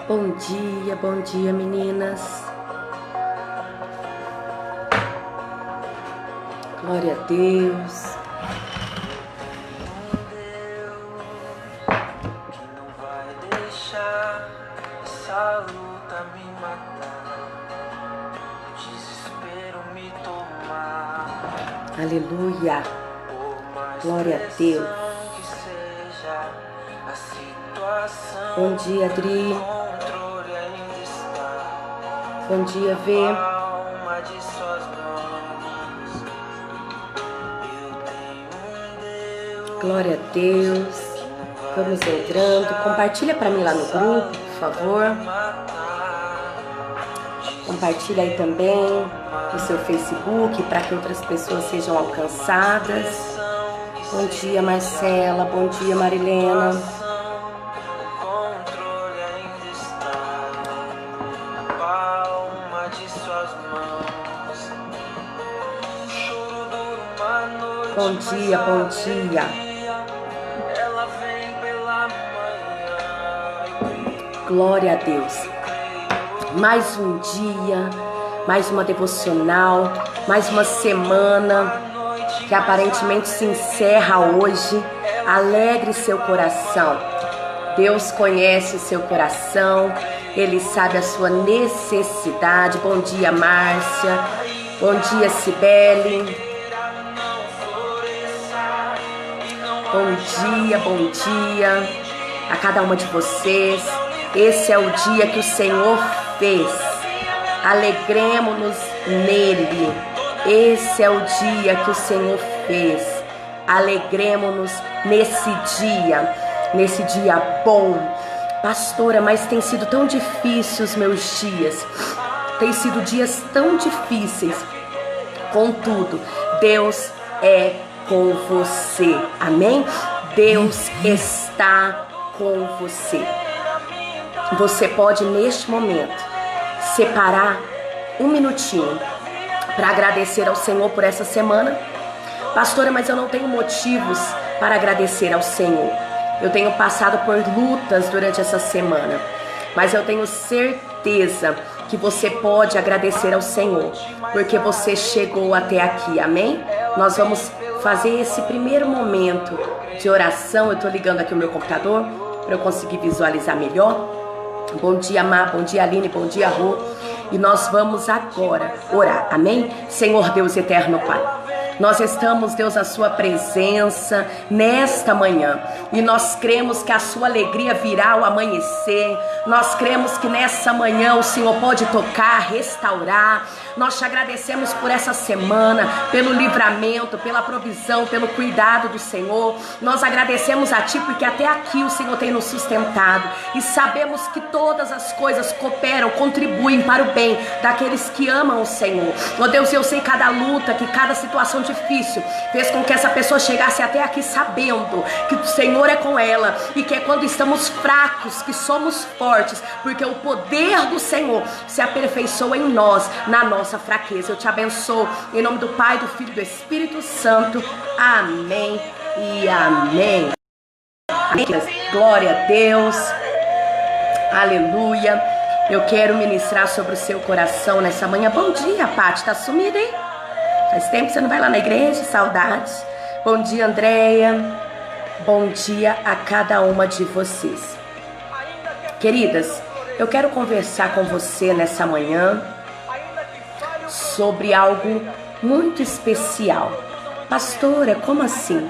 Bom dia, meninas. Glória a Deus. Aleluia. Glória a Deus. Bom dia, Adri. Bom dia, Vê. Glória a Deus. Vamos entrando. Compartilha para mim lá no grupo, por favor. Compartilha aí também no seu Facebook para que outras pessoas sejam alcançadas. Bom dia, Marcela. Bom dia, Marilena. Bom dia, bom dia. Glória a Deus. Mais um dia, mais uma devocional, mais uma semana que aparentemente se encerra hoje. Alegre seu coração. Deus conhece o seu coração, Ele sabe a sua necessidade. Bom dia, Márcia. Bom dia, Cibele. Bom dia a cada uma de vocês. Esse é o dia que o Senhor fez. Alegremos-nos nele. Esse é o dia que o Senhor fez. Alegremos-nos nesse dia bom. Pastora, mas tem sido tão difícil os meus dias. Tem sido dias tão difíceis. Contudo, Deus é com você. Amém? Deus está com você. Você pode neste momento separar um minutinho para agradecer ao Senhor por essa semana. Pastora, mas eu não tenho motivos para agradecer ao Senhor. Eu tenho passado por lutas durante essa semana, mas eu tenho certeza que você pode agradecer ao Senhor, porque você chegou até aqui, amém? Nós vamos fazer esse primeiro momento de oração. Eu estou ligando aqui o meu computador para eu conseguir visualizar melhor. Bom dia, Má, bom dia, Aline, bom dia, Rô. E nós vamos agora orar, amém? Senhor Deus eterno Pai, nós estamos, Deus, na sua presença nesta manhã, e nós cremos que a sua alegria virá ao amanhecer. Nós cremos que nessa manhã o Senhor pode tocar, restaurar. Nós te agradecemos por essa semana, pelo livramento, pela provisão, pelo cuidado do Senhor. Nós agradecemos a Ti porque até aqui o Senhor tem nos sustentado, e sabemos que todas as coisas cooperam, contribuem para o bem daqueles que amam o Senhor. Ó Deus, eu sei cada luta, que cada situação difícil fez com que essa pessoa chegasse até aqui sabendo que o Senhor é com ela, e que é quando estamos fracos que somos fortes, porque o poder do Senhor se aperfeiçoa em nós, na nossa fraqueza. Eu te abençoo em nome do Pai, do Filho e do Espírito Santo. Amém e amém. Amém. Glória a Deus. Aleluia. Eu quero ministrar sobre o seu coração nessa manhã. Bom dia, Paty. Tá sumida, hein? Faz tempo que você não vai lá na igreja, saudades. Bom dia, Andréia. Bom dia a cada uma de vocês. Queridas, eu quero conversar com você nessa manhã sobre algo muito especial. Pastora, como assim?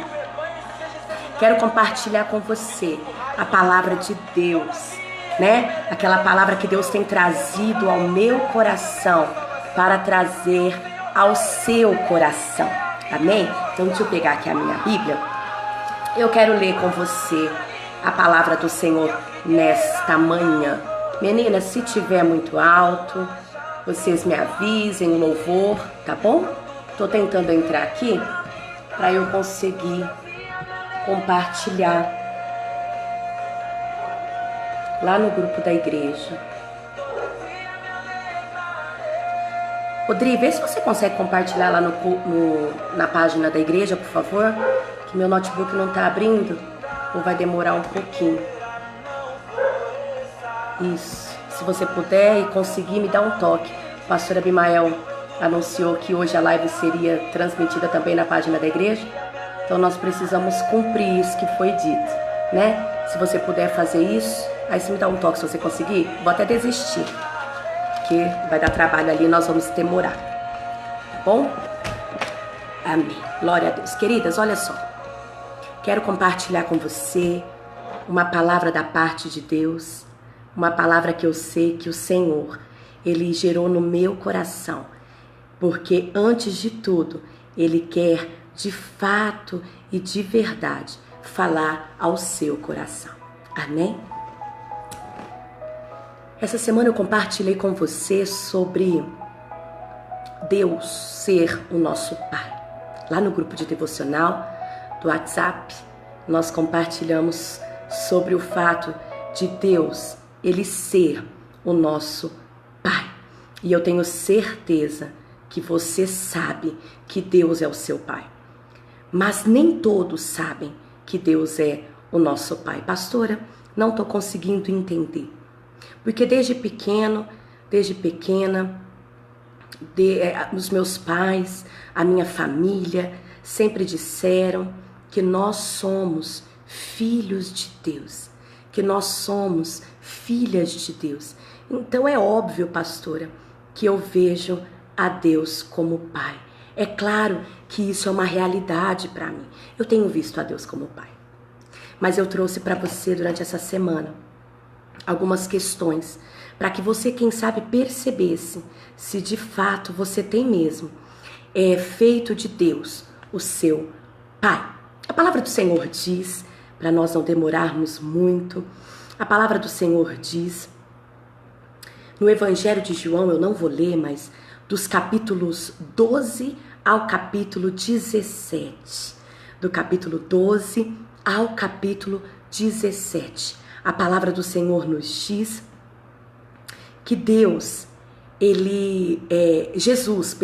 Quero compartilhar com você a palavra de Deus, né? Aquela palavra que Deus tem trazido ao meu coração para trazer ao seu coração. Amém? Então deixa eu pegar aqui a minha Bíblia. Eu quero ler com você a palavra do Senhor nesta manhã. Meninas, se tiver muito alto, vocês me avisem, o louvor, tá bom? Tô tentando entrar aqui para eu conseguir compartilhar lá no grupo da igreja. Rodrigo, vê se você consegue compartilhar lá na página da igreja, por favor. Que meu notebook não tá abrindo. Ou vai demorar um pouquinho. Isso. Se você puder e conseguir, me dá um toque. O pastor Abimael anunciou que hoje a live seria transmitida também na página da igreja. Então nós precisamos cumprir isso que foi dito, né? Se você puder fazer isso, aí você me dá um toque se você conseguir. Vou até desistir, porque vai dar trabalho ali, nós vamos demorar. Tá bom? Amém. Glória a Deus. Queridas, olha só. Quero compartilhar com você uma palavra da parte de Deus, uma palavra que eu sei que o Senhor, Ele gerou no meu coração, porque antes de tudo, Ele quer de fato e de verdade falar ao seu coração. Amém? Essa semana eu compartilhei com você sobre Deus ser o nosso Pai. Lá no grupo de devocional do WhatsApp, nós compartilhamos sobre o fato de Deus, Ele ser o nosso Pai. E eu tenho certeza que você sabe que Deus é o seu Pai. Mas nem todos sabem que Deus é o nosso Pai. Pastora, não estou conseguindo entender. Porque desde pequena, os meus pais, a minha família, sempre disseram que nós somos filhos de Deus, que nós somos filhas de Deus. Então é óbvio, pastora, que eu vejo a Deus como Pai. É claro que isso é uma realidade para mim. Eu tenho visto a Deus como Pai. Mas eu trouxe para você durante essa semana algumas questões para que você, quem sabe, percebesse se de fato você tem mesmo feito de Deus o seu Pai. A palavra do Senhor diz, para nós não demorarmos muito, a palavra do Senhor diz, no Evangelho de João, eu não vou ler, mas dos capítulos 12 ao capítulo 17. Do capítulo 12 ao capítulo 17. A palavra do Senhor nos diz que Jesus,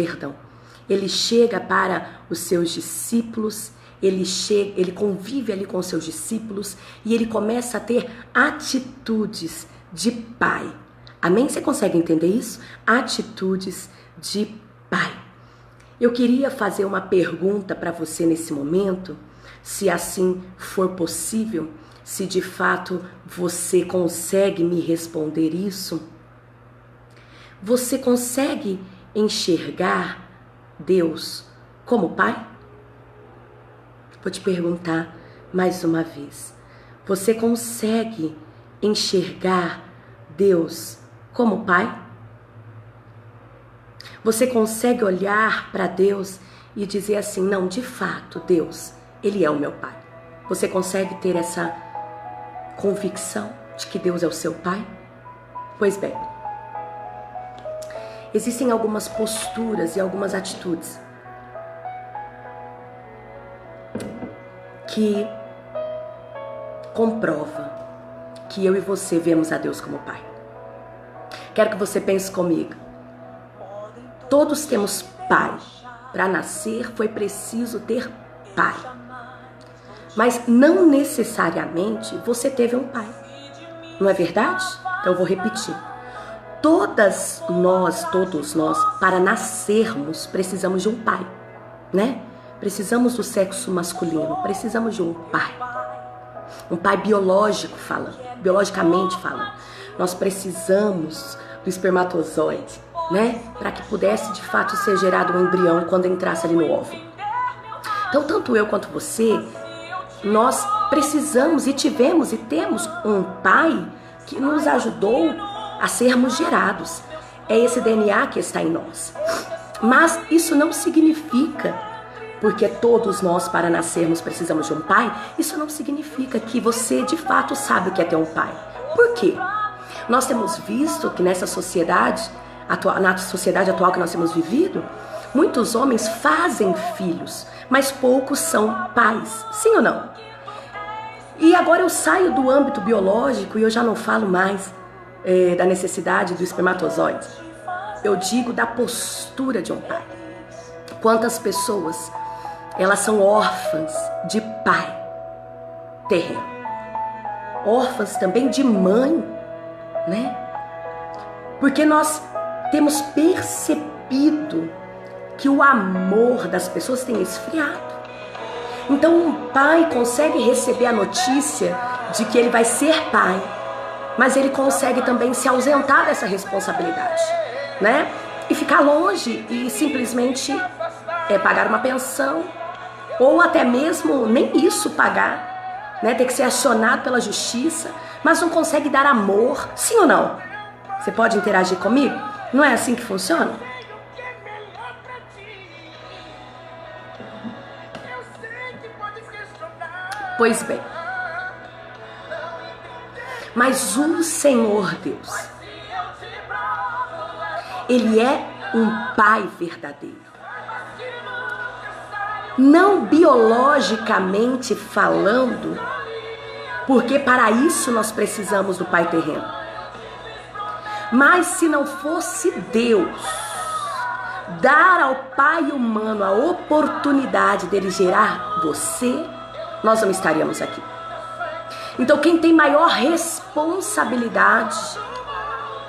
ele chega para os seus discípulos, ele convive ali com os seus discípulos e ele começa a ter atitudes de pai. Amém? Você consegue entender isso? Atitudes de pai. Eu queria fazer uma pergunta para você nesse momento, se assim for possível, se de fato você consegue me responder isso. Você consegue enxergar Deus como Pai? Vou te perguntar mais uma vez. Você consegue enxergar Deus como Pai? Você consegue olhar para Deus e dizer assim, não, de fato, Deus, Ele é o meu Pai. Você consegue ter essa convicção de que Deus é o seu Pai? Pois bem, existem algumas posturas e algumas atitudes que comprova que eu e você vemos a Deus como Pai. Quero que você pense comigo. Todos temos pai. Para nascer foi preciso ter pai. Mas não necessariamente você teve um pai. Não é verdade? Então eu vou repetir. Todos nós, para nascermos, precisamos de um pai, né? Precisamos do sexo masculino, precisamos de um pai. Um pai biologicamente falando. Nós precisamos do espermatozoide, né? Para que pudesse de fato ser gerado um embrião quando entrasse ali no óvulo. Então, tanto eu quanto você, nós precisamos e tivemos e temos um pai que nos ajudou a sermos gerados. É esse DNA que está em nós. Mas isso não significa, porque todos nós para nascermos precisamos de um pai, isso não significa que você de fato sabe o que é ter um pai. Por quê? Nós temos visto que na sociedade atual que nós temos vivido, muitos homens fazem filhos, mas poucos são pais. Sim ou não? E agora eu saio do âmbito biológico e eu já não falo mais da necessidade do espermatozoide. eu digo da postura de um pai. Quantas pessoas, elas são órfãs de pai terreno, órfãs também de mãe, né? Porque nós temos percebido que o amor das pessoas tem esfriado. Então um pai consegue receber a notícia de que ele vai ser pai, mas ele consegue também se ausentar dessa responsabilidade, né? E ficar longe e simplesmente pagar uma pensão, ou até mesmo nem isso pagar, né? Ter que ser acionado pela justiça, mas não consegue dar amor. Sim ou não? Você pode interagir comigo? Não é assim que funciona? Pois bem, mas o Senhor Deus, Ele é um Pai verdadeiro. Não biologicamente falando, porque para isso nós precisamos do Pai terreno. Mas se não fosse Deus dar ao Pai humano a oportunidade dele gerar você, nós não estaríamos aqui. Então quem tem maior responsabilidade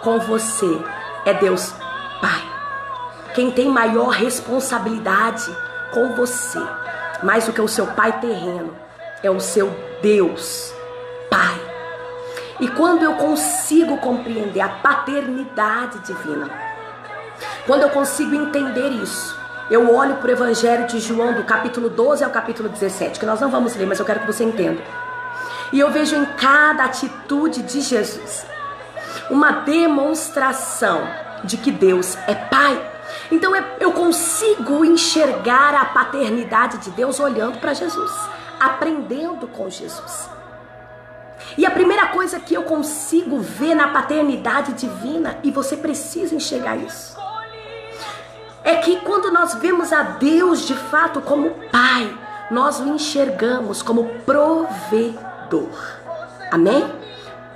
com você é Deus Pai. Quem tem maior responsabilidade com você, mais do que o seu pai terreno, é o seu Deus Pai. E quando eu consigo compreender a paternidade divina, quando eu consigo entender isso, eu olho para o Evangelho de João, do capítulo 12 ao capítulo 17, que nós não vamos ler, mas eu quero que você entenda. E eu vejo em cada atitude de Jesus uma demonstração de que Deus é Pai. Então eu consigo enxergar a paternidade de Deus olhando para Jesus, aprendendo com Jesus. E a primeira coisa que eu consigo ver na paternidade divina, e você precisa enxergar isso, é que quando nós vemos a Deus de fato como Pai, nós o enxergamos como provedor. Amém?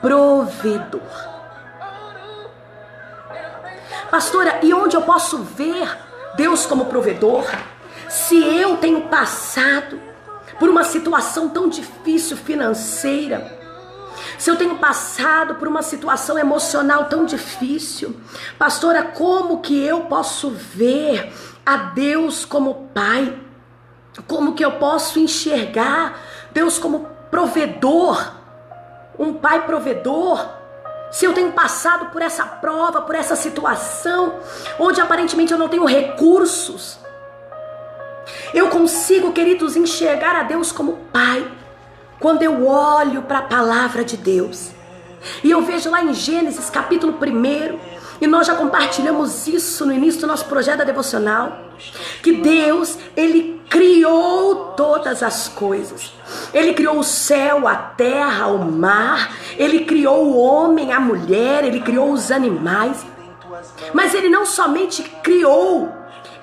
Provedor. Pastora, e onde eu posso ver Deus como provedor? Se eu tenho passado por uma situação tão difícil financeira, se eu tenho passado por uma situação emocional tão difícil, pastora, como que eu posso ver a Deus como Pai? Como que eu posso enxergar Deus como provedor? Um Pai provedor? Se eu tenho passado por essa prova, por essa situação, onde aparentemente eu não tenho recursos, eu consigo, queridos, enxergar a Deus como Pai, quando eu olho para a palavra de Deus. E eu vejo lá em Gênesis capítulo 1, e nós já compartilhamos isso no início do nosso projeto devocional, que Deus, Ele criou todas as coisas. Ele criou o céu, a terra, o mar. Ele criou o homem, a mulher. Ele criou os animais. Mas Ele não somente criou,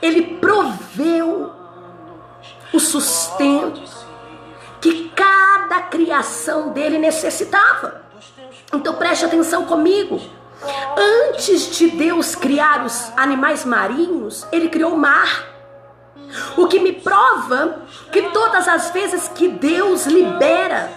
Ele proveu o sustento que cada criação dele necessitava. Então preste atenção comigo. Antes de Deus criar os animais marinhos, Ele criou o mar. O que me prova que todas as vezes que Deus libera,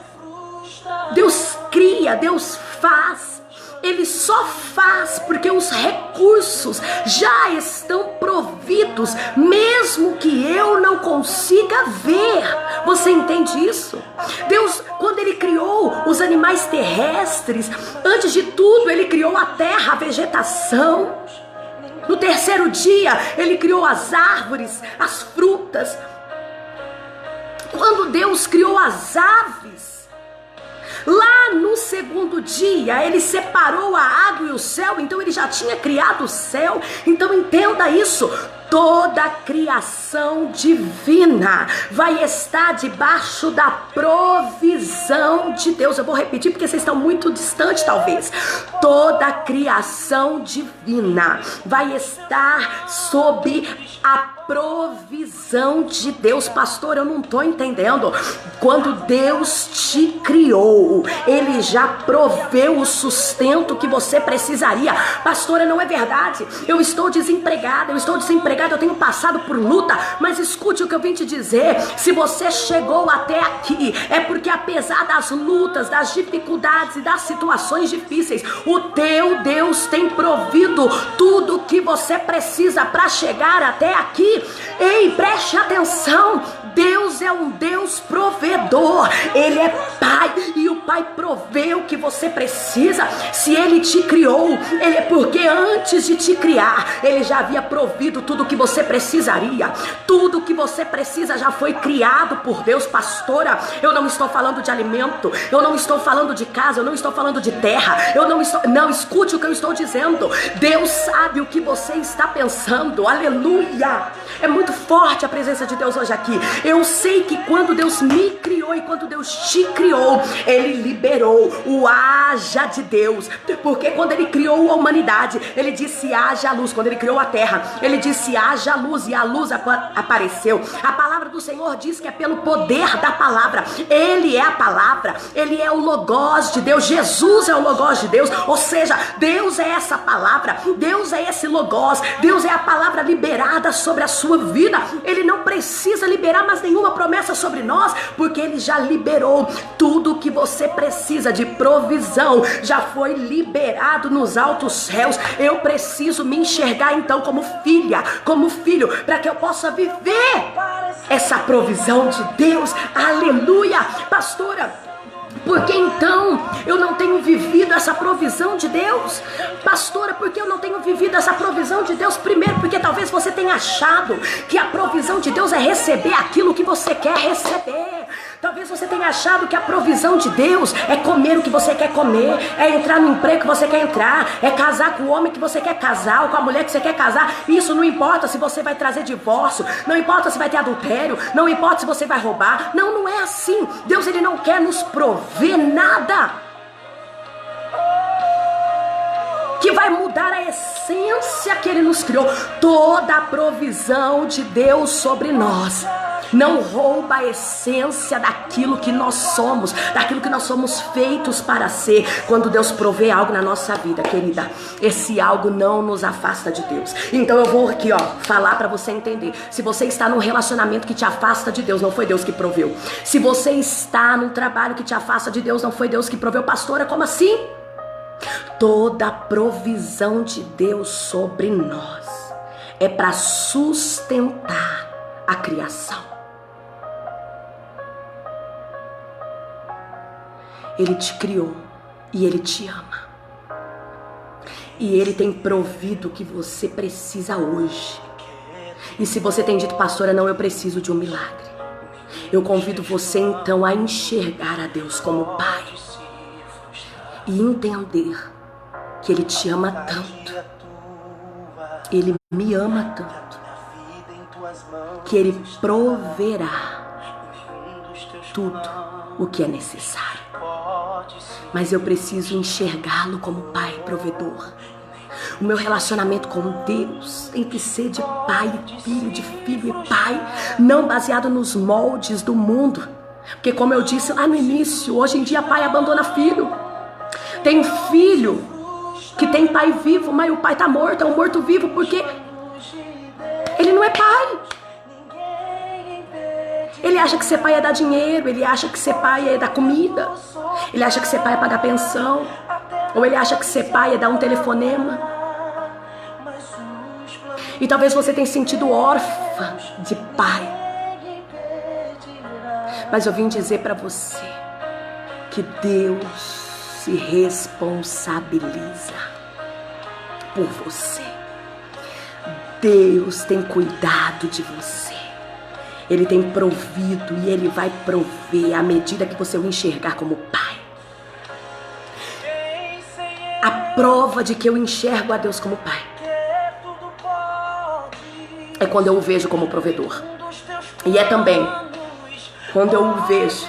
Deus cria, Deus faz, Ele só faz porque os recursos já estão providos, mesmo que eu não consiga ver. Você entende isso? Deus, quando Ele criou os animais terrestres, antes de tudo Ele criou a terra, a vegetação. No terceiro dia Ele criou as árvores, as frutas. Quando Deus criou as aves, lá no segundo dia Ele separou a água e o céu. Então Ele já tinha criado o céu. Então entenda isso. Toda a criação divina vai estar debaixo da provisão de Deus. Eu vou repetir porque vocês estão muito distantes talvez. Toda a criação divina vai estar sob a provisão de Deus. Pastor, eu não estou entendendo. Quando Deus te criou, Ele já proveu o sustento que você precisaria. Pastora, não é verdade. Eu estou desempregada, eu tenho passado por luta, mas escute o que eu vim te dizer. Se você chegou até aqui, é porque apesar das lutas, das dificuldades e das situações difíceis, o teu Deus tem provido tudo o que você precisa para chegar até aqui. Ei, preste atenção. Deus é um Deus provedor. Ele é Pai e o Pai provê o que você precisa. Se Ele te criou, Ele é porque antes de te criar, Ele já havia provido tudo o que você precisaria. Tudo o que você precisa já foi criado por Deus. Pastora, eu não estou falando de alimento, eu não estou falando de casa, eu não estou falando de terra, não, escute o que eu estou dizendo. Deus sabe o que você está pensando. Aleluia. É muito forte a presença de Deus hoje aqui. Eu sei que quando Deus me criou e quando Deus te criou, Ele liberou o haja de Deus. Porque quando Ele criou a humanidade, Ele disse haja luz. Quando Ele criou a terra, Ele disse haja luz, e a luz apareceu. A palavra do Senhor diz que é pelo poder da palavra. Ele é a palavra, Ele é o Logos de Deus. Jesus é o Logos de Deus. Ou seja, Deus é essa palavra, Deus é esse Logos, Deus é a palavra liberada sobre a sua vida. Ele não precisa liberar mais nenhuma promessa sobre nós, porque Ele já liberou tudo o que você precisa de provisão. Já foi liberado nos altos céus. Eu preciso me enxergar então como filha, como filho, para que eu possa viver essa provisão de Deus. Aleluia. Pastora, por que então eu não tenho vivido essa provisão de Deus? Pastora, por que eu não tenho vivido essa provisão de Deus? Primeiro, porque talvez você tenha achado que a provisão de Deus é receber aquilo que você quer receber. Talvez você tenha achado que a provisão de Deus é comer o que você quer comer, é entrar no emprego que você quer entrar, é casar com o homem que você quer casar, ou com a mulher que você quer casar. Isso não importa se você vai trazer divórcio, não importa se vai ter adultério, não importa se você vai roubar. Não, não é assim. Deus, Ele não quer nos prover nada que vai mudar a essência que Ele nos criou. Toda a provisão de Deus sobre nós não rouba a essência daquilo que nós somos, daquilo que nós somos feitos para ser. Quando Deus provê algo na nossa vida, querida, esse algo não nos afasta de Deus. Então eu vou aqui, falar para você entender. Se você está num relacionamento que te afasta de Deus, não foi Deus que proveu. Se você está num trabalho que te afasta de Deus, não foi Deus que proveu. Pastora, como assim? Toda a provisão de Deus sobre nós é para sustentar a criação. Ele te criou e Ele te ama. E Ele tem provido o que você precisa hoje. E se você tem dito, pastora, não, eu preciso de um milagre, eu convido você então a enxergar a Deus como Pai e entender que Ele te ama tanto, Ele me ama tanto, que Ele proverá tudo o que é necessário. Mas eu preciso enxergá-lo como Pai provedor. O meu relacionamento com Deus tem que ser de pai e filho, de filho e pai, não baseado nos moldes do mundo. Porque como eu disse lá no início, hoje em dia pai abandona filho. Tem filho que tem pai vivo, mas o pai está morto, é um morto-vivo, porque ele não é pai. Ele acha que ser pai é dar dinheiro, ele acha que ser pai é dar comida, ele acha que ser pai é pagar pensão, ou ele acha que ser pai é dar um telefonema. E talvez você tenha sentido órfã de pai. Mas eu vim dizer para você que Deus se responsabiliza por você. Deus tem cuidado de você. Ele tem provido e Ele vai prover à medida que você o enxergar como Pai. A prova de que eu enxergo a Deus como Pai é quando eu o vejo como provedor. E é também quando eu o vejo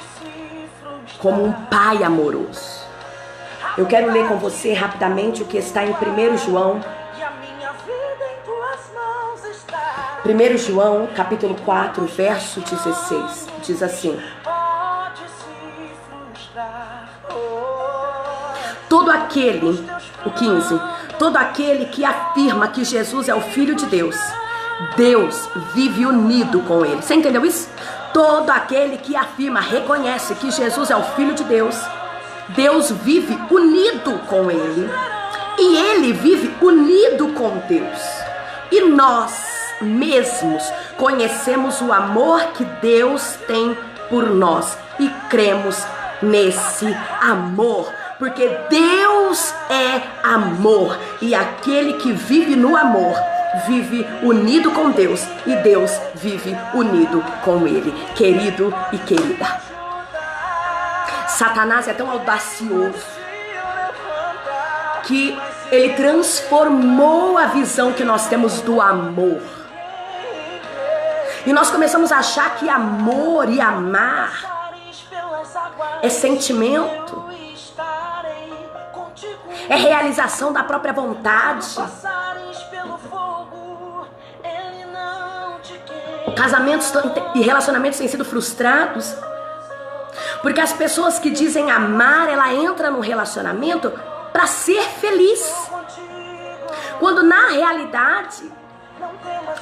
como um Pai amoroso. Eu quero ler com você rapidamente o que está em 1 João, 1 João, capítulo 4, verso 16, diz assim: todo aquele, o 15, todo aquele que afirma que Jesus é o Filho de Deus, Deus vive unido com ele. Você entendeu isso? Todo aquele que afirma, reconhece que Jesus é o Filho de Deus, Deus vive unido com ele. E ele vive unido com Deus. E nós mesmos conhecemos o amor que Deus tem por nós. E cremos nesse amor. Porque Deus é amor. E aquele que vive no amor vive unido com Deus. E Deus vive unido com ele. Querido e querida, Satanás é tão audacioso que ele transformou a visão que nós temos do amor. E nós começamos a achar que amor e amar é sentimento, é realização da própria vontade. Casamentos e relacionamentos têm sido frustrados porque as pessoas que dizem amar, ela entra no relacionamento para ser feliz, quando na realidade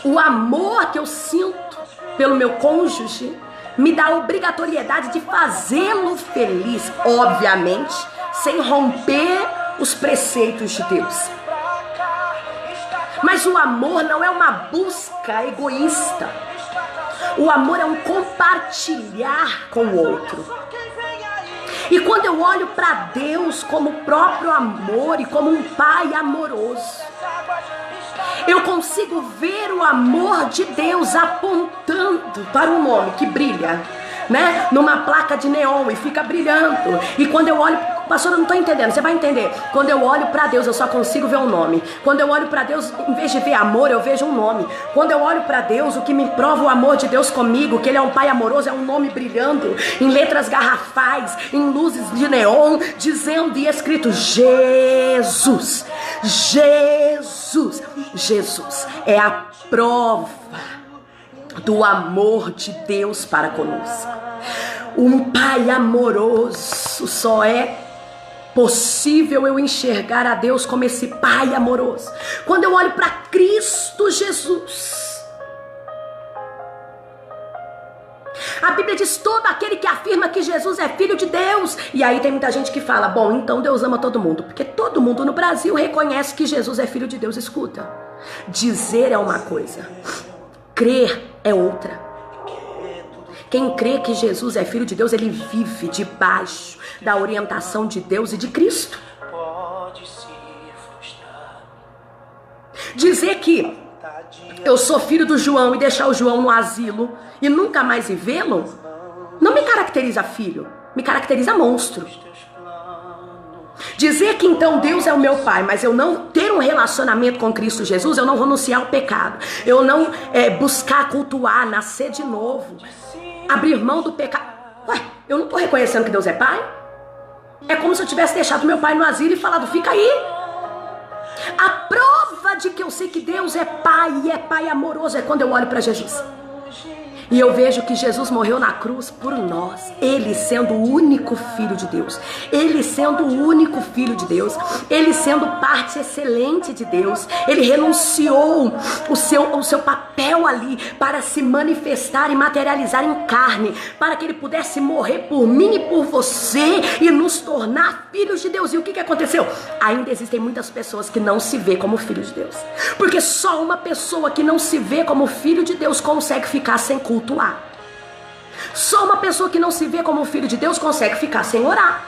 o amor que eu sinto pelo meu cônjuge me dá a obrigatoriedade de fazê-lo feliz, obviamente sem romper os preceitos de Deus. Mas o amor não é uma busca egoísta. O amor é um compartilhar com o outro. E quando eu olho para Deus como o próprio amor e como um pai amoroso, eu consigo ver o amor de Deus apontando para um nome que brilha, né? Numa placa de neon e fica brilhando. E quando eu olho, pastor, eu não estou entendendo, você vai entender. Quando eu olho para Deus, eu só consigo ver um nome. Quando eu olho para Deus, em vez de ver amor, eu vejo um nome. Quando eu olho para Deus, o que me prova o amor de Deus comigo, que Ele é um pai amoroso, é um nome brilhando, em letras garrafais, em luzes de neon, dizendo e escrito: Jesus, Jesus, Jesus é a prova do amor de Deus para conosco. Um pai amoroso, só é possível eu enxergar a Deus como esse pai amoroso quando eu olho para Cristo Jesus. A Bíblia diz: todo aquele que afirma que Jesus é Filho de Deus. E aí tem muita gente que fala: bom, então Deus ama todo mundo, porque todo mundo no Brasil reconhece que Jesus é Filho de Deus. Escuta, dizer é uma coisa, crer é outra. Quem crê que Jesus é Filho de Deus, ele vive debaixo da orientação de Deus e de Cristo. Dizer que eu sou filho do João e deixar o João no asilo e nunca mais vê-lo, não me caracteriza filho, me caracteriza monstro. Dizer que então Deus é o meu pai, mas eu não ter um relacionamento com Cristo Jesus, eu não renunciar ao pecado, eu não buscar cultuar, nascer de novo, abrir mão do pecado. Ué, eu não estou reconhecendo que Deus é pai? É como se eu tivesse deixado meu pai no asilo e falado: fica aí. A prova de que eu sei que Deus é pai e é pai amoroso é quando eu olho para Jesus e eu vejo que Jesus morreu na cruz por nós. Ele sendo o único Filho de Deus, Ele sendo o único Filho de Deus, Ele sendo parte excelente de Deus, Ele renunciou o seu papel ali para se manifestar e materializar em carne, para que Ele pudesse morrer por mim e por você e nos tornar filhos de Deus. E o que aconteceu? Ainda existem muitas pessoas que não se vê como filho de Deus, porque só uma pessoa que não se vê como filho de Deus consegue ficar sem cultuar. Só uma pessoa que não se vê como filho de Deus consegue ficar sem orar.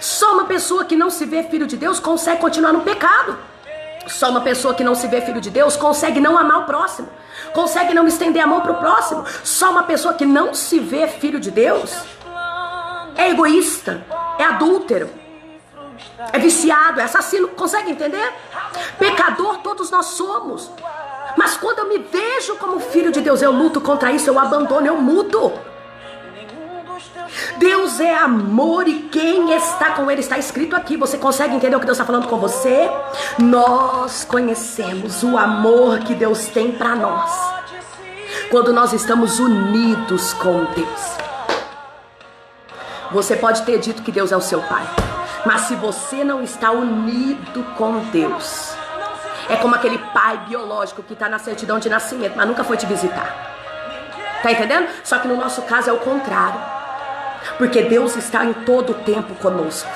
Só uma pessoa que não se vê filho de Deus consegue continuar no pecado. Só uma pessoa que não se vê filho de Deus consegue não amar o próximo, consegue não estender a mão para o próximo. Só uma pessoa que não se vê filho de Deus é egoísta, é adúltero, é viciado, é assassino. Consegue entender? Pecador todos nós somos. Mas quando eu me vejo como filho de Deus, eu luto contra isso, eu abandono, eu mudo. Deus é amor e quem está com Ele está escrito aqui. Você consegue entender o que Deus está falando com você? Nós conhecemos o amor que Deus tem para nós. Quando nós estamos unidos com Deus. Você pode ter dito que Deus é o seu pai, mas se você não está unido com Deus, é como aquele pai biológico que está na certidão de nascimento, mas nunca foi te visitar. Tá entendendo? Só que no nosso caso é o contrário. Porque Deus está em todo o tempo conosco.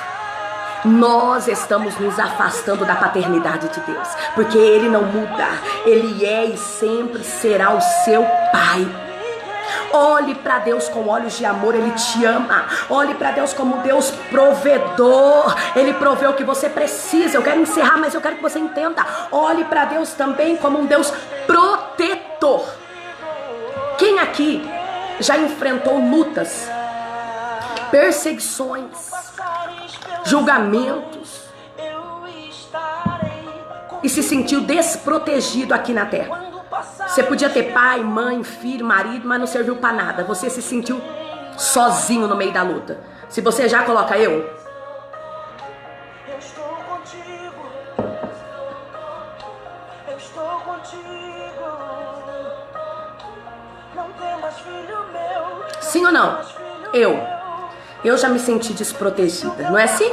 Nós estamos nos afastando da paternidade de Deus, porque Ele não muda. Ele é e sempre será o seu pai. Olhe para Deus com olhos de amor, Ele te ama. Olhe para Deus como Deus provedor. Ele provê o que você precisa. Eu quero encerrar, mas eu quero que você entenda. Olhe para Deus também como um Deus protetor. Quem aqui já enfrentou lutas, perseguições, julgamentos e se sentiu desprotegido aqui na terra? Você podia ter pai, mãe, filho, marido, mas não serviu para nada. Você se sentiu sozinho no meio da luta. Se você já coloca eu. Eu estou contigo. Eu estou contigo. Não temas, filho meu. Sim ou não? Eu já me senti desprotegida, não é assim?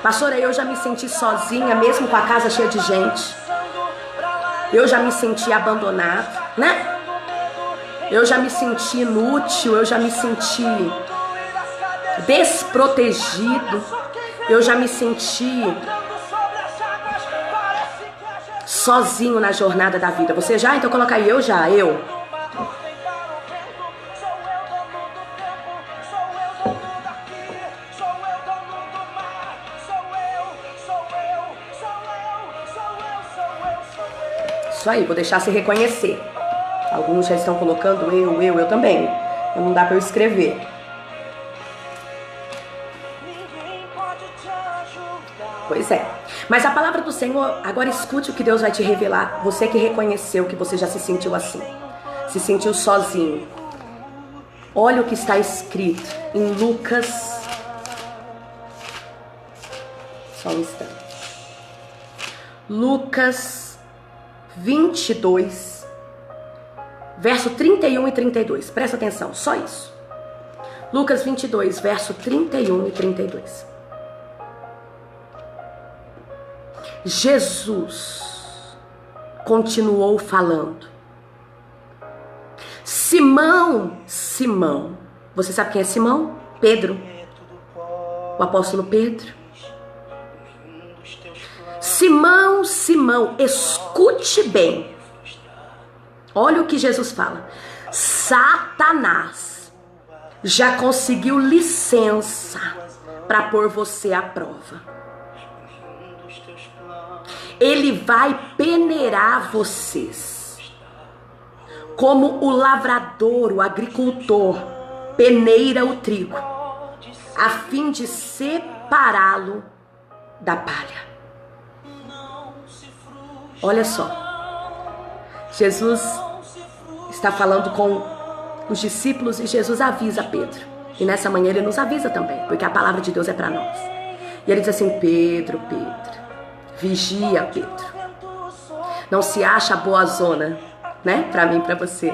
Pastora, eu já me senti sozinha, mesmo com a casa cheia de gente. Eu já me senti abandonado, né? Eu já me senti inútil, eu já me senti desprotegido. Eu já me senti sozinho na jornada da vida. Você já? Então coloca aí, eu já, eu. Isso aí, vou deixar você reconhecer. Alguns já estão colocando eu também. Então não dá para eu escrever. Pois é. Mas a palavra do Senhor, agora escute o que Deus vai te revelar. Você que reconheceu que você já se sentiu assim. Se sentiu sozinho. Olha o que está escrito em Lucas. Só um instante. Lucas 22, verso 31 e 32. Presta atenção, só isso. Lucas 22, verso 31 e 32. Jesus continuou falando. Simão, Simão. Você sabe quem é Simão? Pedro. O apóstolo Pedro. Simão, Simão, escute bem. Olha o que Jesus fala. Satanás já conseguiu licença para pôr você à prova. Ele vai peneirar vocês. Como o lavrador, o agricultor, peneira o trigo, a fim de separá-lo da palha. Olha só, Jesus está falando com os discípulos e Jesus avisa Pedro. E nessa manhã ele nos avisa também, porque a palavra de Deus é para nós. E ele diz assim: Pedro, vigia, Pedro. Não se acha boa zona, né? Para mim e para você.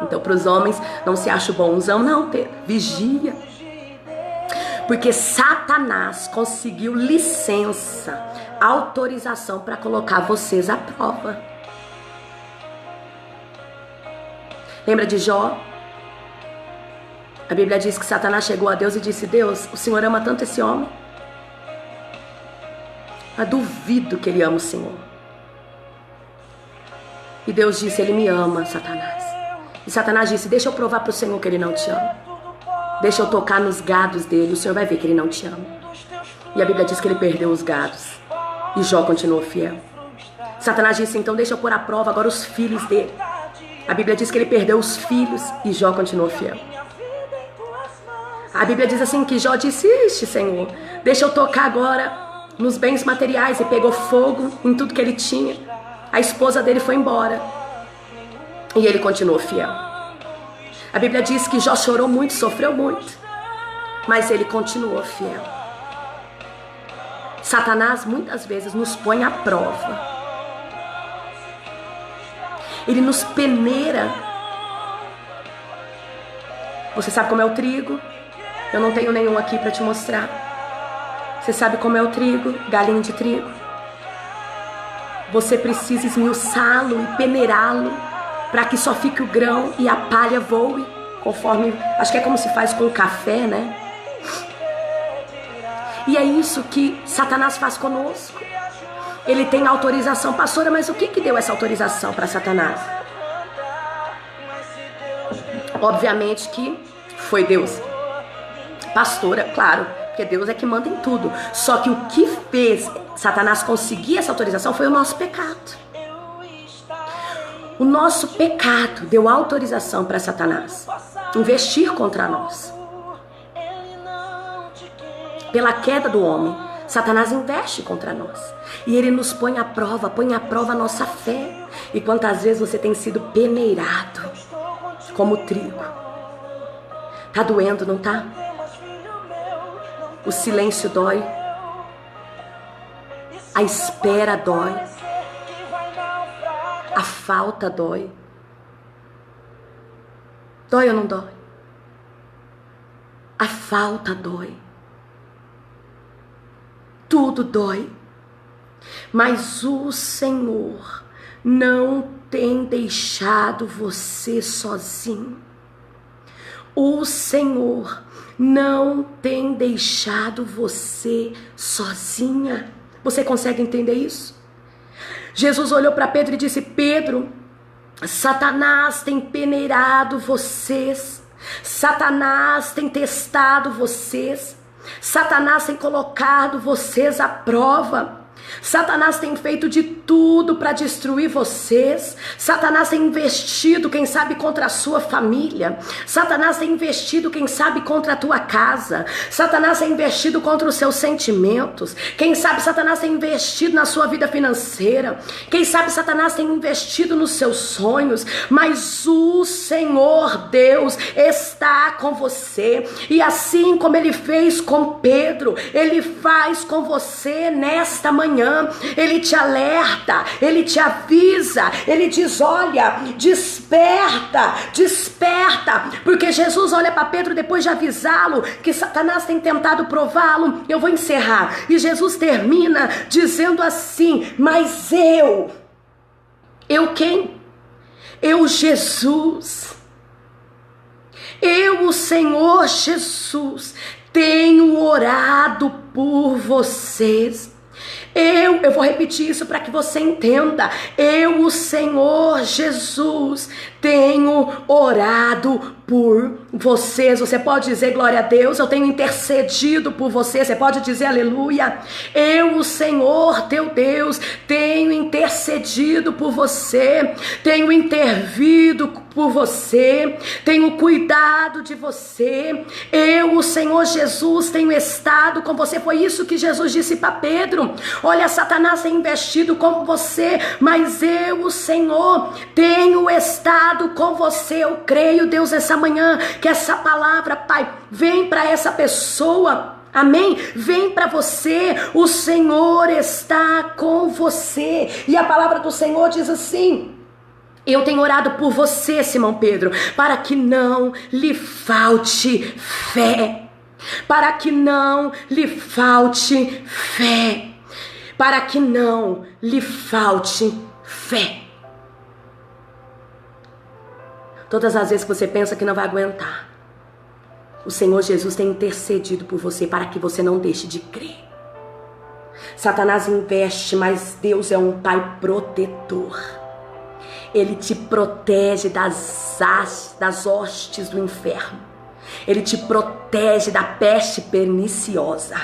Então para os homens não se acha bonzão, não, Pedro. Vigia. Porque Satanás conseguiu licença, autorização para colocar vocês à prova. Lembra de Jó? A Bíblia diz que Satanás chegou a Deus e disse: Deus, o Senhor ama tanto esse homem? Eu duvido que ele ama o Senhor. E Deus disse: Ele me ama, Satanás. E Satanás disse: deixa eu provar para o Senhor que ele não te ama. Deixa eu tocar nos gados dele, o Senhor vai ver que ele não te ama. E a Bíblia diz que ele perdeu os gados. E Jó continuou fiel. Satanás disse: então deixa eu pôr à prova agora os filhos dele. A Bíblia diz que ele perdeu os filhos e Jó continuou fiel. A Bíblia diz assim que Jó disse: ixi, Senhor, deixa eu tocar agora nos bens materiais. E pegou fogo em tudo que ele tinha. A esposa dele foi embora. E ele continuou fiel. A Bíblia diz que Jó chorou muito, sofreu muito, mas ele continuou fiel. Satanás muitas vezes nos põe à prova. Ele nos peneira Você sabe como é o trigo? Eu não tenho nenhum aqui para te mostrar. Você sabe como é o trigo, galinho de trigo? Você precisa esmiuçá-lo e peneirá-lo para que só fique o grão e a palha voe, conforme, acho que é como se faz com o café, né? E é isso que Satanás faz conosco. Ele tem autorização. Pastora, mas o que deu essa autorização para Satanás? Obviamente que foi Deus. Pastora, claro, porque Deus é que manda em tudo. Só que o que fez Satanás conseguir essa autorização foi o nosso pecado. O nosso pecado deu autorização para Satanás investir contra nós. Pela queda do homem, Satanás investe contra nós. E ele nos põe à prova a nossa fé. E quantas vezes você tem sido peneirado como trigo? Tá doendo, não tá? O silêncio dói. A espera dói. A falta dói. Dói ou não dói? A falta dói. Tudo dói. Mas o Senhor não tem deixado você sozinho. O Senhor não tem deixado você sozinha. Você consegue entender isso? Jesus olhou para Pedro e disse: Pedro, Satanás tem peneirado vocês. Satanás tem testado vocês. Satanás tem colocado vocês à prova. Satanás tem feito de tudo para destruir vocês. Satanás tem investido, quem sabe, contra a sua família. Satanás tem investido, quem sabe, contra a tua casa. Satanás tem investido contra os seus sentimentos. Quem sabe Satanás tem investido na sua vida financeira. Quem sabe Satanás tem investido nos seus sonhos. Mas o Senhor Deus está com você. E assim como Ele fez com Pedro, Ele faz com você nesta manhã. Ele te alerta, Ele te avisa, Ele diz: olha, desperta, desperta, porque Jesus olha para Pedro depois de avisá-lo que Satanás tem tentado prová-lo. Eu vou encerrar, e Jesus termina dizendo assim: mas eu quem? Eu, Jesus, eu, o Senhor Jesus, tenho orado por vocês. Eu vou repetir isso para que você entenda. Eu, o Senhor Jesus, tenho orado por vocês. Você pode dizer glória a Deus? Eu tenho intercedido por você. Você pode dizer aleluia? Eu, o Senhor teu Deus, tenho intercedido por você. Tenho intervido por você. Tenho cuidado de você. Eu, o Senhor Jesus, tenho estado com você. Foi isso que Jesus disse para Pedro. Olha, Satanás tem investido com você, mas eu, o Senhor, tenho estado com você. Eu creio, Deus, essa manhã, que essa palavra, Pai, vem para essa pessoa. Amém? Vem para você. O Senhor está com você. E a palavra do Senhor diz assim: eu tenho orado por você, Simão Pedro, para que não lhe falte fé. Para que não lhe falte fé. Para que não lhe falte fé. Todas as vezes que você pensa que não vai aguentar, o Senhor Jesus tem intercedido por você para que você não deixe de crer. Satanás investe, mas Deus é um Pai protetor. Ele te protege das hostes do inferno. Ele te protege da peste perniciosa.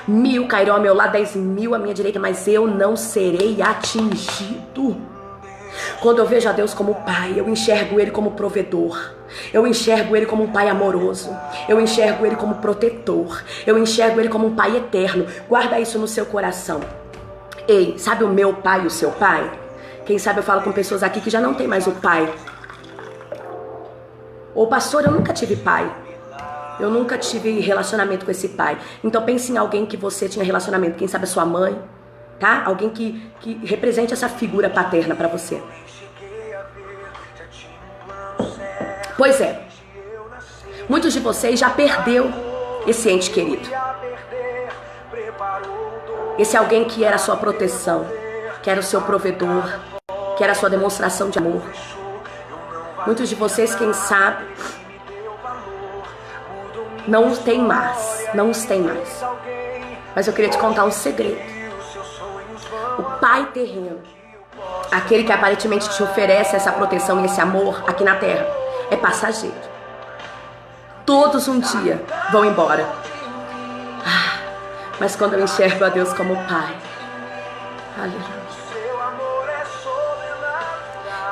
1000 cairão ao meu lado, 10.000 à minha direita, mas eu não serei atingido. Quando eu vejo a Deus como Pai, eu enxergo Ele como provedor. Eu enxergo Ele como um Pai amoroso. Eu enxergo Ele como protetor. Eu enxergo Ele como um Pai eterno. Guarda isso no seu coração. Ei, sabe o meu pai e o seu pai? Quem sabe eu falo com pessoas aqui que já não tem mais o pai. Ô pastor, eu nunca tive pai. Eu nunca tive relacionamento com esse pai. Então pense em alguém que você tinha relacionamento. Quem sabe a sua mãe, tá? Alguém que represente essa figura paterna para você. Pois é. Muitos de vocês já perdeu esse ente querido. Esse alguém que era a sua proteção, que era o seu provedor, que era a sua demonstração de amor. Muitos de vocês, quem sabe, não os tem mais. Mas eu queria te contar um segredo. O Pai terreno, aquele que aparentemente te oferece essa proteção e esse amor aqui na terra, é passageiro. Todos um dia vão embora. Mas quando eu enxergo a Deus como Pai, aleluia,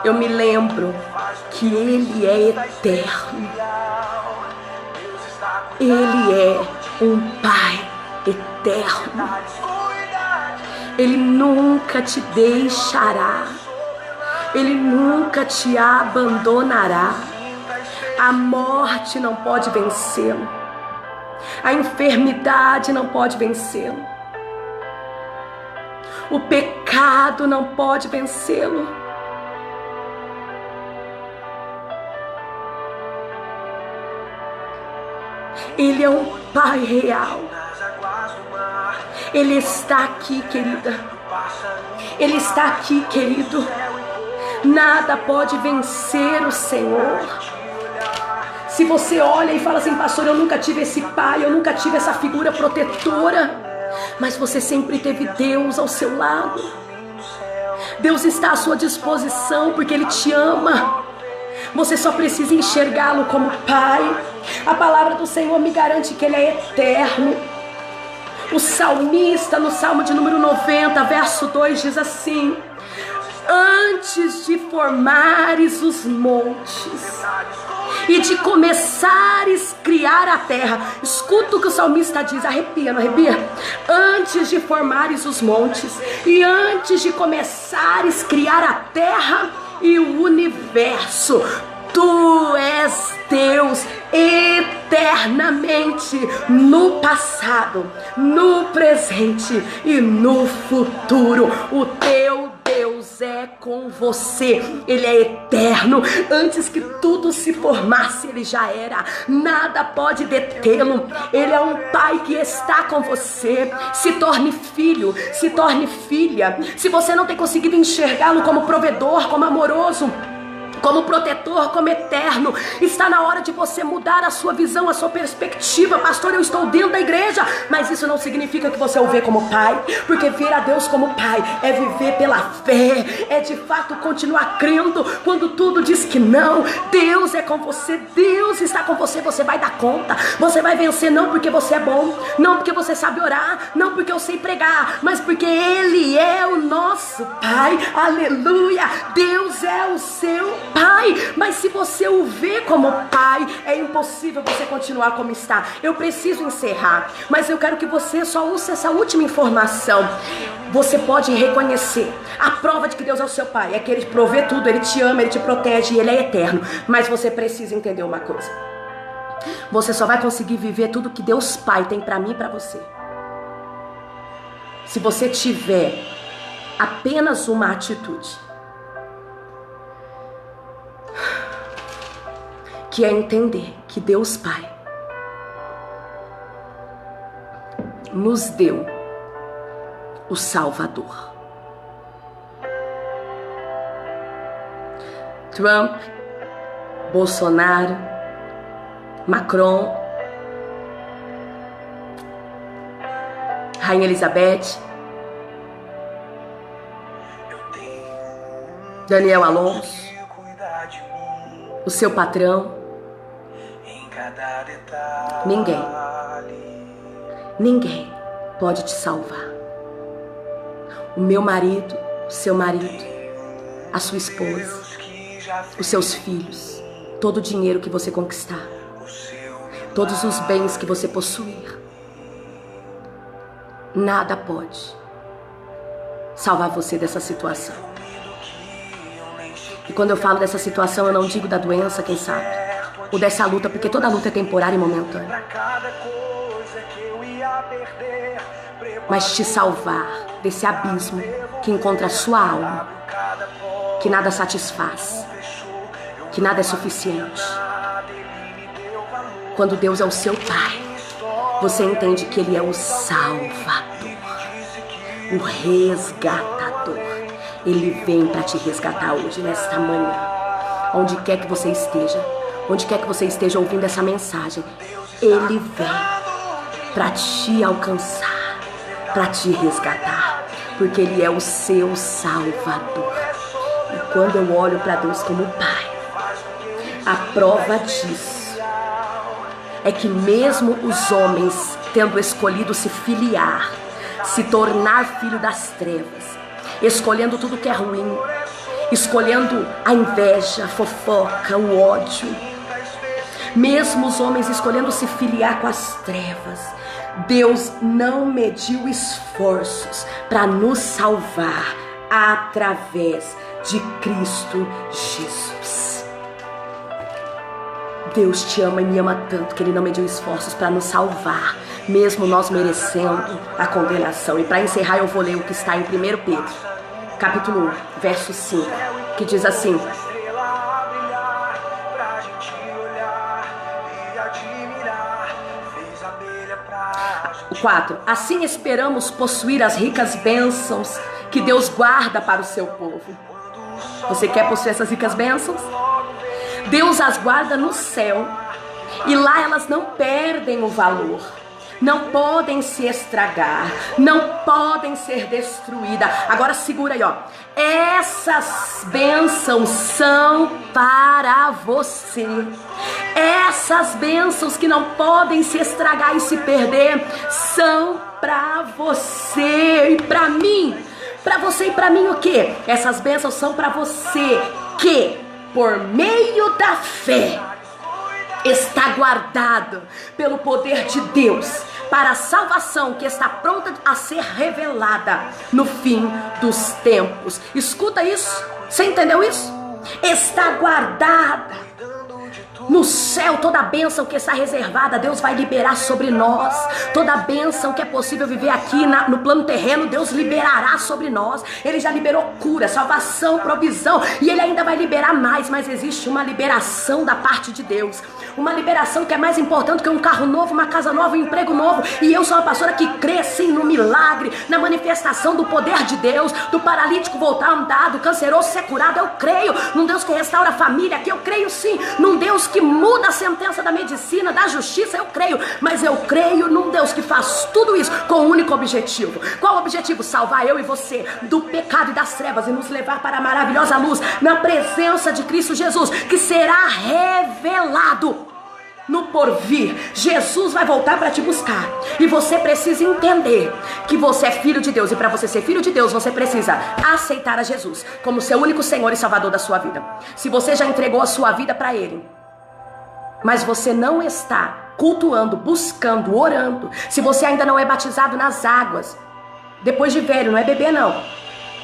eu me lembro que Ele é eterno. Ele é um Pai eterno. Ele nunca te deixará. Ele nunca te abandonará. A morte não pode vencê-lo. A enfermidade não pode vencê-lo. O pecado não pode vencê-lo. Ele é um Pai real. Ele está aqui, querida. Ele está aqui, querido. Nada pode vencer o Senhor. Se você olha e fala assim, pastor, eu nunca tive esse pai, eu nunca tive essa figura protetora, mas você sempre teve Deus ao seu lado. Deus está à sua disposição porque Ele te ama. Você só precisa enxergá-lo como Pai. A palavra do Senhor me garante que Ele é eterno. O salmista, no Salmo de número 90, verso 2, diz assim: antes de formares os montes e de começares a criar a terra. Escuta o que o salmista diz, arrepia, não arrepia? Antes de formares os montes e antes de começares a criar a terra e o universo, Tu és Deus eternamente, no passado, no presente e no futuro. O teu Deus é com você. Ele é eterno. Antes que tudo se formasse, Ele já era. Nada pode detê-lo. Ele é um Pai que está com você. Se torne filho, se torne filha. Se você não tem conseguido enxergá-lo como provedor, como amoroso, como protetor, como eterno, está na hora de você mudar a sua visão, a sua perspectiva. Pastor, eu estou dentro da igreja, mas isso não significa que você o vê como Pai, porque ver a Deus como Pai é viver pela fé, é de fato continuar crendo quando tudo diz que não. Deus é com você, Deus está com você. Você vai dar conta, você vai vencer, não porque você é bom, não porque você sabe orar, não porque eu sei pregar, mas porque Ele é o nosso Pai. Aleluia. Deus é o seu Pai. Mas se você o vê como Pai, é impossível você continuar como está. Eu preciso encerrar, mas eu quero que você só ouça essa última informação. Você pode reconhecer a prova de que Deus é o seu Pai, é que Ele provê tudo, Ele te ama, Ele te protege e Ele é eterno. Mas você precisa entender uma coisa: você só vai conseguir viver tudo que Deus Pai tem para mim e para você se você tiver apenas uma atitude, que é entender que Deus Pai nos deu o Salvador. Trump, Bolsonaro, Macron, Rainha Elizabeth, Daniel Alonso, o seu patrão, ninguém pode te salvar. O meu marido, o seu marido, a sua esposa, os seus filhos, todo o dinheiro que você conquistar, todos os bens que você possuir, nada pode salvar você dessa situação. E quando eu falo dessa situação, eu não digo da doença, quem sabe, ou dessa luta, porque toda luta é temporária e momentânea. Mas te salvar desse abismo que encontra a sua alma, que nada satisfaz, que nada é suficiente. Quando Deus é o seu Pai, você entende que Ele é o Salvador, o resgatador. Ele vem para te resgatar hoje, nesta manhã. Onde quer que você esteja, onde quer que você esteja ouvindo essa mensagem, Ele vem para te alcançar, para te resgatar, porque Ele é o seu Salvador. E quando eu olho para Deus como Pai, a prova disso é que mesmo os homens tendo escolhido se filiar, se tornar filho das trevas, escolhendo tudo que é ruim, escolhendo a inveja, a fofoca, o ódio, mesmo os homens escolhendo se filiar com as trevas, Deus não mediu esforços para nos salvar através de Cristo Jesus. Deus te ama e me ama tanto que Ele não mediu esforços para nos salvar, mesmo nós merecendo a condenação. E para encerrar eu vou ler o que está em 1 Pedro, capítulo 1, verso 5, que diz assim: 4. Assim esperamos possuir as ricas bênçãos que Deus guarda para o seu povo. Você quer possuir essas ricas bênçãos? Deus as guarda no céu e lá elas não perdem o valor, não podem se estragar, não podem ser destruídas. Agora segura aí, ó. Essas bênçãos são para você. Essas bênçãos que não podem se estragar e se perder são para você e para mim. Para você e para mim o quê? Essas bênçãos são para você que, por meio da fé, está guardado pelo poder de Deus para a salvação que está pronta a ser revelada no fim dos tempos. Escuta isso? Você entendeu isso? Está guardada no céu. Toda a bênção que está reservada, Deus vai liberar sobre nós. Toda a bênção que é possível viver aqui no plano terreno, Deus liberará sobre nós. Ele já liberou cura, salvação, provisão, e Ele ainda vai liberar mais. Mas existe uma liberação da parte de Deus, uma liberação que é mais importante que um carro novo, uma casa nova, um emprego novo. E eu sou uma pastora que crê sim no milagre, na manifestação do poder de Deus, do paralítico voltar a andar, do canceroso ser curado. Eu creio num Deus que restaura a família, que eu creio sim num Deus que muda a sentença da medicina, da justiça. Eu creio, mas eu creio num Deus que faz tudo isso com um único objetivo. Qual o objetivo? Salvar eu e você do pecado e das trevas e nos levar para a maravilhosa luz na presença de Cristo Jesus, que será revelado no porvir. Jesus vai voltar para te buscar e você precisa entender que você é filho de Deus, e para você ser filho de Deus você precisa aceitar a Jesus como seu único Senhor e Salvador da sua vida. Se você já entregou a sua vida para Ele, mas você não está cultuando, buscando, orando, se você ainda não é batizado nas águas, depois de velho, não é bebê não,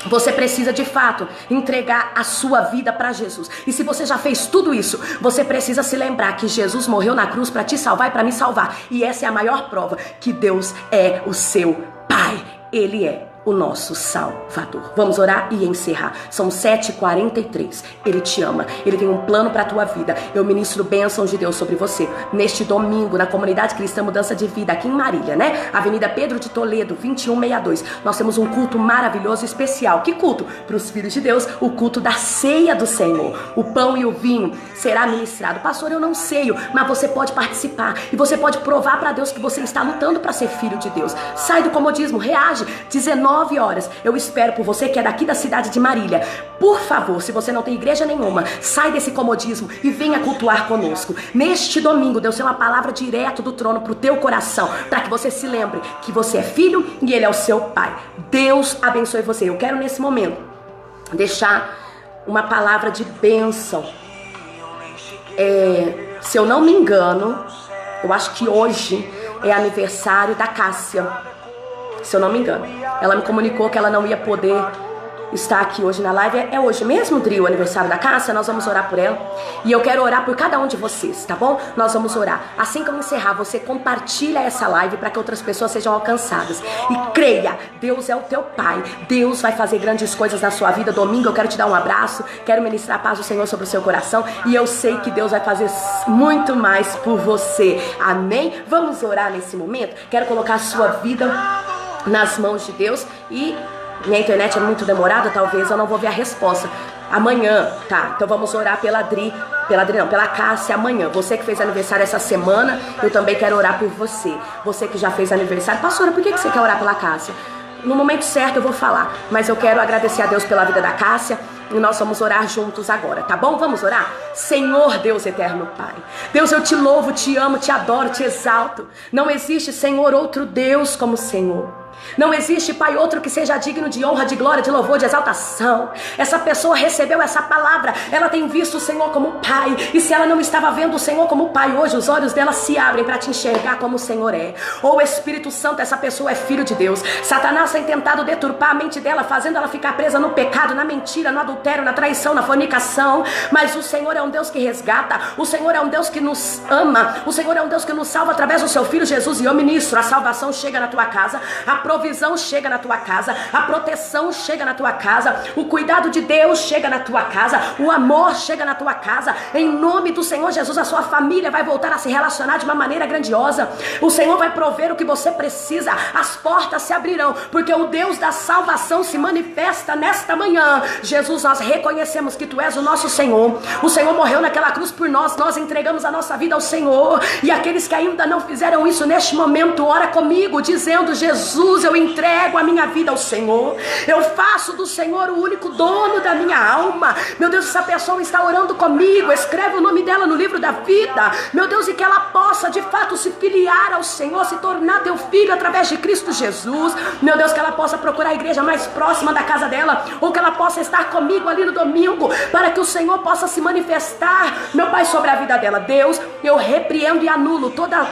você precisa de fato entregar a sua vida para Jesus. E se você já fez tudo isso, você precisa se lembrar que Jesus morreu na cruz para te salvar e para me salvar. E essa é a maior prova que Deus é o seu Pai. Ele é o nosso Salvador. Vamos orar e encerrar. São 7h43. Ele te ama. Ele tem um plano para a tua vida. Eu ministro bênçãos de Deus sobre você neste domingo na Comunidade Cristã Mudança de Vida aqui em Marília, né? Avenida Pedro de Toledo, 2162. Nós temos um culto maravilhoso e especial. Que culto? Para os filhos de Deus, o culto da ceia do Senhor. O pão e o vinho será ministrado. Pastor, eu não sei, mas você pode participar e você pode provar para Deus que você está lutando para ser filho de Deus. Sai do comodismo, reage. 19 horas, eu espero por você que é daqui da cidade de Marília. Por favor, se você não tem igreja nenhuma, sai desse comodismo e venha cultuar conosco. Neste domingo, Deus tem uma palavra direto do trono pro teu coração, para que você se lembre que você é filho e Ele é o seu Pai. Deus abençoe você. Eu quero nesse momento deixar uma palavra de bênção. Se eu não me engano, eu acho que hoje é aniversário da Cássia. Se eu não me engano, ela me comunicou que ela não ia poder está aqui hoje na live. É hoje mesmo, Dri, o aniversário da Cássia. Nós vamos orar por ela. E eu quero orar por cada um de vocês, tá bom? Nós vamos orar. Assim que eu encerrar, você compartilha essa live para que outras pessoas sejam alcançadas. E creia, Deus é o teu Pai. Deus vai fazer grandes coisas na sua vida. Domingo eu quero te dar um abraço. Quero ministrar a paz do Senhor sobre o seu coração. E eu sei que Deus vai fazer muito mais por você. Amém? Vamos orar nesse momento? Quero colocar a sua vida nas mãos de Deus. E minha internet é muito demorada, talvez eu não vou ver a resposta amanhã, tá? Então vamos orar pela Cássia amanhã. Você que fez aniversário essa semana, eu também quero orar por você. Você que já fez aniversário, pastora, por que você quer orar pela Cássia? No momento certo eu vou falar, mas eu quero agradecer a Deus pela vida da Cássia. E nós vamos orar juntos agora, tá bom? Vamos orar? Senhor Deus eterno Pai, Deus, eu te louvo, te amo, te adoro, te exalto. Não existe, Senhor, outro Deus como o Senhor. Não existe, Pai, outro que seja digno de honra, de glória, de louvor, de exaltação. Essa pessoa recebeu essa palavra, ela tem visto o Senhor como Pai. E se ela não estava vendo o Senhor como Pai, hoje os olhos dela se abrem para te enxergar como o Senhor é. Ou Espírito Santo, essa pessoa é filho de Deus. Satanás tem tentado deturpar a mente dela, fazendo ela ficar presa no pecado, na mentira, no adultério, na traição, na fornicação. Mas o Senhor é um Deus que resgata. O Senhor é um Deus que nos ama. O Senhor é um Deus que nos salva através do seu Filho Jesus. E eu ministro, a salvação chega na tua casa, a provisão chega na tua casa, a proteção chega na tua casa, o cuidado de Deus chega na tua casa, o amor chega na tua casa. Em nome do Senhor Jesus, a sua família vai voltar a se relacionar de uma maneira grandiosa. O Senhor vai prover o que você precisa. As portas se abrirão, porque o Deus da salvação se manifesta nesta manhã. Jesus, nós reconhecemos que tu és o nosso Senhor. O Senhor morreu naquela cruz por nós. Nós entregamos a nossa vida ao Senhor. E aqueles que ainda não fizeram isso neste momento, ora comigo, dizendo: Jesus, eu entrego a minha vida ao Senhor. Eu faço do Senhor o único dono da minha alma. Meu Deus, essa pessoa está orando comigo. Escreve o nome dela no livro da vida. Meu Deus, e que ela possa de fato se filiar ao Senhor, se tornar teu filho através de Cristo Jesus. Meu Deus, que ela possa procurar a igreja mais próxima da casa dela, ou que ela possa estar comigo ali no domingo, para que o Senhor possa se manifestar, meu Pai, sobre a vida dela. Deus, eu repreendo e anulo toda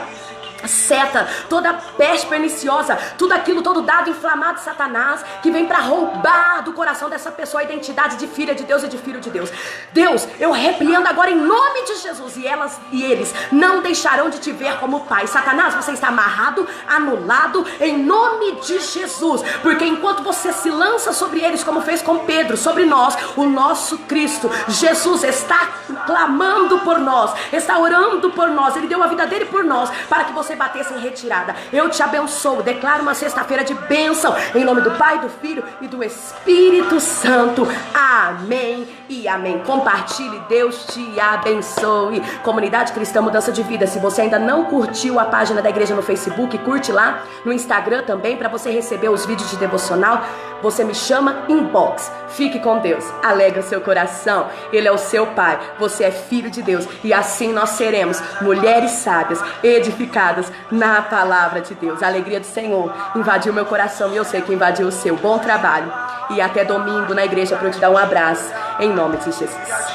seta, toda peste perniciosa, tudo aquilo, todo dado inflamado de Satanás, que vem para roubar do coração dessa pessoa a identidade de filha de Deus e de filho de Deus. Deus, eu repreendo agora em nome de Jesus, e elas e eles não deixarão de te ver como Pai. Satanás, você está amarrado, anulado em nome de Jesus, porque enquanto você se lança sobre eles, como fez com Pedro, sobre nós, o nosso Cristo Jesus está clamando por nós, está orando por nós. Ele deu a vida dele por nós, para que você batesse em retirada. Eu te abençoo, declaro uma sexta-feira de bênção, em nome do Pai, do Filho e do Espírito Santo. Amém e amém. Compartilhe, Deus te abençoe. Comunidade Cristã Mudança de Vida, se você ainda não curtiu a página da igreja no Facebook, curte lá, no Instagram também, para você receber os vídeos de devocional. Você me chama inbox. Fique com Deus, alegra o seu coração. Ele é o seu Pai, você é filho de Deus, e assim nós seremos mulheres sábias, edificadas na palavra de Deus. A alegria do Senhor invadiu meu coração, e eu sei que invadiu o seu. Bom trabalho e até domingo na igreja para eu te dar um abraço, em nome de Jesus.